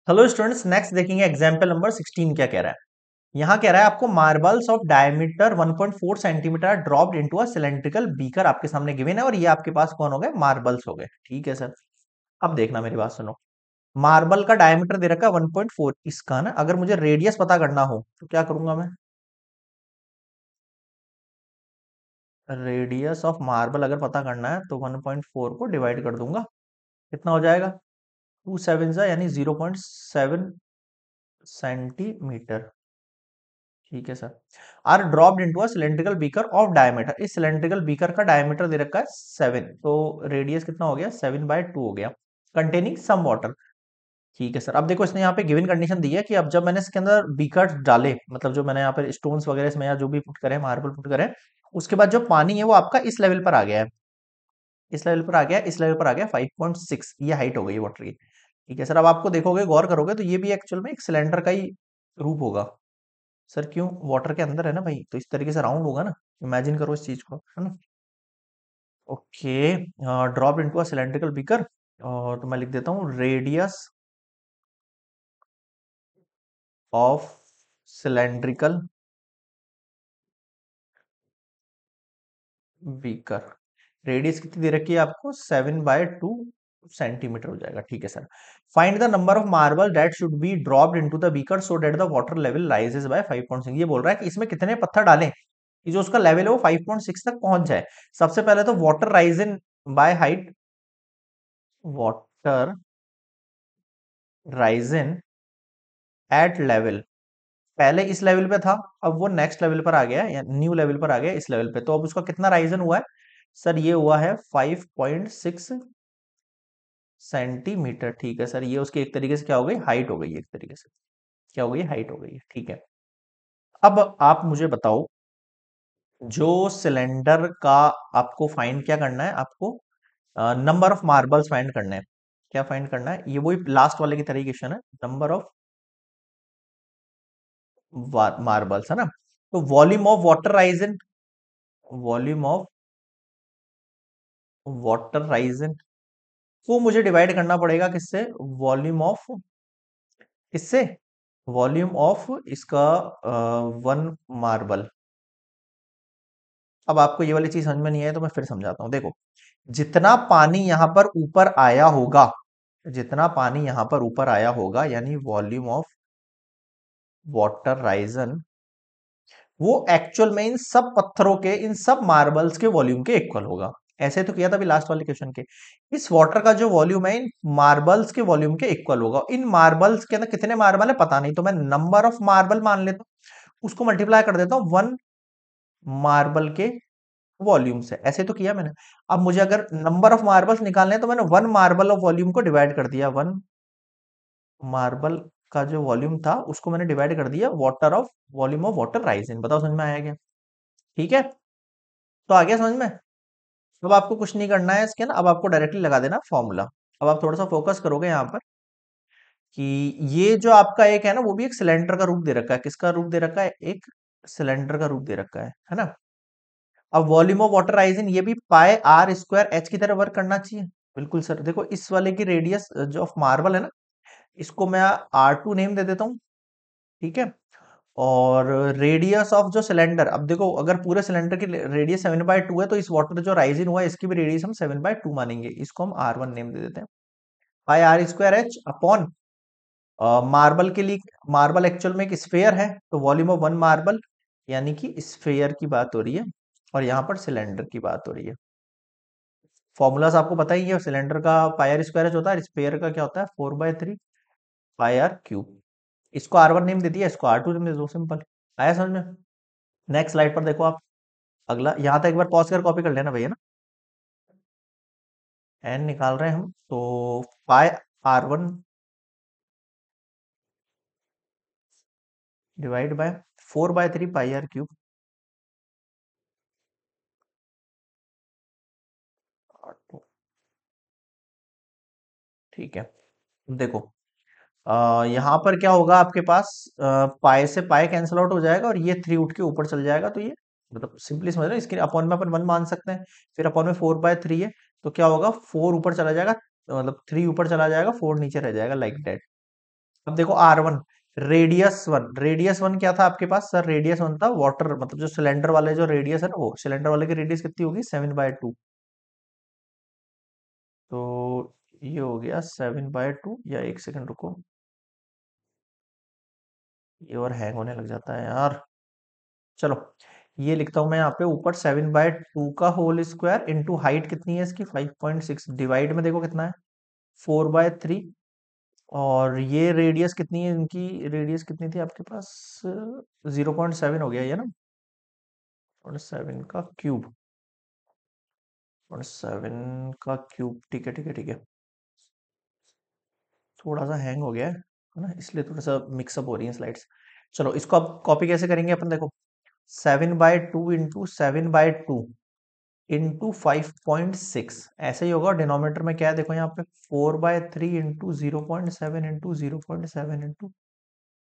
Hello students, next देखेंगे example number 16 क्या कह रहा है। यहाँ कह रहा है आपको marbles of diameter 1.4 centimetre dropped into a cylindrical beaker आपके सामने गिवन है और ये आपके पास कौन हो गए, मार्बल्स हो गए। ठीक है सर। अब देखना, मेरी बात सुनो। मार्बल का डायमीटर दे रखा है 1.4, इसका ना अगर मुझे रेडियस पता करना हो तो क्या करूंगा मैं। रेडियस ऑफ मार्बल अगर पता करना है तो 1.4 को डिवाइड कर दूंगा। कितना हो जाएगा, 2 7 यानी 0.7 सेंटीमीटर। ठीक है sir. Are dropped into a cylindrical beaker of diameter, इस सिलेंड्रिकल बीकर का डायमीटर दे रखा है 7, तो रेडियस कितना हो गया, 7/2 हो गया, कंटेनिंग सम वाटर। ठीक है सर। अब देखो, इसने यहाँ पे गिवन कंडीशन दी है कि अब जब मैंने इसके अंदर बीकर डाले, मतलब जो मैंने यहाँ पे स्टोन्स वगैरह इसमें या जो भी पुट करे, मार्बल पुट करे, उसके बाद जो पानी है वो आपका इस लेवल पर आ गया है, इस लेवल पर आ गया, इस लेवल पर आ गया 5.6, ये हाइट हो गई है वाटर की। ठीक है सर। अब आपको देखोगे, गौर करोगे तो ये भी एक्चुअल में एक सिलेंडर का ही रूप होगा। सर क्यों, वाटर के अंदर है ना भाई, तो इस तरीके से राउंड होगा ना। इमेजिन करो इस चीज को, है ना। Okay. Drop into a cylindrical beaker, और तो मैं लिख देता हूँ radius of cylindrical beaker. Radius कितनी दे रखी है आपको, 7/2 सेंटीमीटर हो जाएगा। ठीक है sir. Find the number of marble that should be dropped into the beaker so that the water level rises by 5.6। ये बोल रहा है कि इसमें कितने पत्थर डालें कि जो उसका लेवल है वो 5.6 तक पहुंच जाए। सबसे पहले तो water rise in by height, water risen at level, पहले इस लेवल पे था, अब वो नेक्स्ट लेवल पर आ गया या न्यू लेवल पर आ गया इस लेवल पे, तो अब उसका कितना राइजन हुआ है। सर ये हुआ है 5.6 सेंटीमीटर। ठीक है सर। ये उसकी एक तरीके से क्या हो गई, हाइट हो गई, एक तरीके से क्या हो गई, हाइट हो गई है। ठीक है। अब आप मुझे बताओ, जो सिलेंडर का आपको फाइंड क्या करना है, आपको नंबर ऑफ मार्बल्स फाइंड करना है। क्या फाइंड करना है, ये वही लास्ट वाले की तरह क्वेश्चन है, नंबर ऑफ मार्बल्स, है ना। तो volume of water Ryzen, volume of water Ryzen को मुझे डिवाइड करना पड़ेगा किससे, वॉल्यूम ऑफ, किससे, वॉल्यूम ऑफ इसका 1 मार्बल। अब आपको ये वाली चीज समझ में नहीं आए तो मैं फिर समझाता हूँ। देखो, जितना पानी यहां पर ऊपर आया होगा, जितना पानी यहां पर ऊपर आया होगा, यानी वॉल्यूम ऑफ वाटर राइजन, वो एक्चुअल में इन सब पत्थरों के, इन सब मार्बल्स के वॉल्यूम के इक्वल होगा। ऐसे तो किया था अभी लास्ट वाले क्वेश्चन के। इस वाटर का जो वॉल्यूम है इन मार्बल्स के वॉल्यूम के इक्वल होगा। इन मार्बल्स के अंदर कितने मार्बल है पता नहीं, तो मैं नंबर ऑफ मार्बल मान लेता हूँ, उसको मल्टीप्लाई कर देता हूँ 1 मार्बल के वॉल्यूम से। ऐसे तो किया मैंने। अब मुझे अगर नंबर ऑफ मार्बल्स निकालने हैं तो मैंने 1 मार्बल ऑफ वॉल्यूम को डिवाइड कर दिया, 1 मार्बल का जो वॉल्यूम था उसको मैंने डिवाइड कर दिया water of, volume of water rising. बताओ समझ में आया क्या। ठीक है। तो आ गया समझ में। अब आपको कुछ नहीं करना है इसके ना, अब आपको डायरेक्टली लगा देना फॉर्मूला। अब आप थोड़ा सा फोकस करोगे यहाँ पर कि ये जो आपका एक है ना, वो भी एक सिलेंडर का रूप दे रखा है। किसका रूप दे रखा है, एक सिलेंडर का रूप दे रखा है ना। अब वॉल्यूम ऑफ वाटर राइजिंग, ये भी पाई आर स्क्वायर एच की तरह वर्क करना चाहिए। बिल्कुल सर। देखो, इस वाले की रेडियस जो ऑफ मार्बल है ना, इसको मैं R2 नेम दे देता हूँ। ठीक है। और रेडियस ऑफ जो सिलेंडर, अब देखो अगर पूरे सिलेंडर की रेडियस 7/2 है तो इस वाटर जो राइजिंग हुआ है इसकी भी रेडियस हम 7/2 मानेंगे, इसको हम R1 नेम दे देते हैं। Pi r square h upon marble के लिए, मार्बल एक्चुअल में एक स्फेयर है, तो वॉल्यूम ऑफ 1 मार्बल, यानी कि स्फेयर की बात हो रही है, और यहाँ पर सिलेंडर की बात हो रही है। फॉर्मूलाज आपको पता ही है, सिलेंडर का पाई आर स्क्वायर एच होता है, स्फेयर का क्या होता है, 4/3 पाई आर क्यूब। इसको R1 नेम दे दिया, इसको R2 नेम दे दो, सिंपल। आया समझ में। नेक्स्ट स्लाइड पर देखो आप। अगला, यहां तक एक बार पॉज कर कॉपी कर लेना भैया ना। एन निकाल रहे हैं हम, तो pi R1 divide by 4/3 pi R cube. ठीक है। देखो, यहाँ पर क्या होगा आपके पास, पाई से पाई कैंसिल आउट हो जाएगा और ये 3 उठ के ऊपर चल जाएगा, तो ये मतलब सिंपली समझ रहे हो, इसके अपॉन में अपन 1 मान सकते हैं, फिर अपॉन में 4/3 है, तो क्या होगा, 4 ऊपर चला जाएगा, मतलब 3 ऊपर चला जाएगा, 4 नीचे रह जाएगा, लाइक दैट। अब देखो R1, रेडियस वन क्या था आपके पास सर? रेडियस वन था वाटर, मतलब जो सिलेंडर वाले जो रेडियस है ना, वो सिलेंडर वाले की रेडियस कितनी होगी? 7/2। तो ये हो गया 7/2, या एक सेकंड रुको, ये और हैंग होने लग जाता है यार। चलो, ये लिखता हूं मैं यहाँ पे ऊपर 7/2 का होल स्क्वायर इंटू हाइट कितनी है इसकी? 5.6, डिवाइड में देखो कितना है? 4/3। और ये रेडियस कितनी है इनकी? रेडियस कितनी थी आपके पास? 0.7 हो गया ये ना, 0.7 का क्यूब, 0.7 का क्यूब। ठीक है, ठीक है, ठीक है। थोड़ा सा हैंग हो गया है ना, इसलिए थोड़ा सा मिक्सअप हो रही है स्लाइड्स। चलो, इसको अब कॉपी कैसे करेंगे अपन? देखो, 7/2 इंटू 7/2 इंटू 5.6, ऐसे ही होगा। डिनोमिनेटर में क्या है देखो यहाँ पे? 4/3 इंटू 0.7 इंटू 0.7 इंटू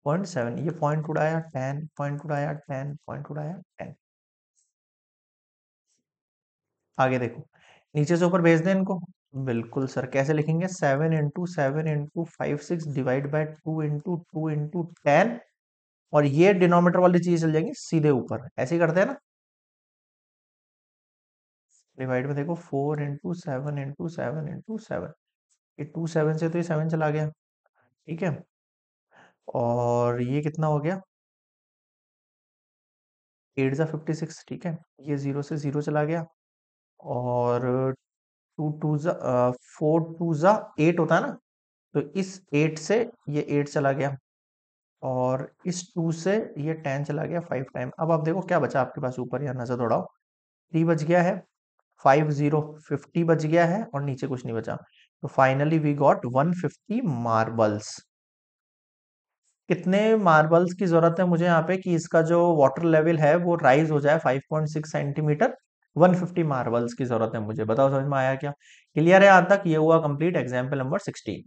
0.7। ये पॉइंट उड़ाया 10, पॉइंट उड़ाया 10, पॉइंट उड़ाया 10। आगे देखो, नीचे से ऊपर भेज दें इनको। बिल्कुल सर, कैसे लिखेंगे? 7/7 into 5.6 divide by 2 into 2 into 10। और ये डिनोमिनेटर वाली चीज चल जाएंगी सीधे ऊपर, ऐसे ही करते हैं ना। डिवाइड में देखो, 4/7 इंटू 7 इंटू 7। ये 2 7 से तो ये 7 चला गया, ठीक है। और ये कितना हो गया? 8 जा 56, ठीक है। ये 0 से 0 चला गया। और 4 2 जा 8 होता है ना, तो इस 8 से ये 8 चला गया। और इस 2 से ये 10 चला गया 5 टाइम। अब आप देखो क्या बचा आपके पास ऊपर, या नजर दौड़ाओ। 3 बच गया है, 50 बच गया है, और नीचे कुछ नहीं बचा। तो फाइनली वी गॉट 150 मार्बल्स। कितने मार्बल्स की जरूरत है मुझे यहाँ पे कि इसका जो वाटर लेवल है वो राइज हो जाए 5.6 सेंटीमीटर? 150 मार्बल्स की जरूरत है मुझे। बताओ समझ में आया क्या? क्लियर है यहाँ तक? ये हुआ कंप्लीट एग्जाम्पल नंबर 16।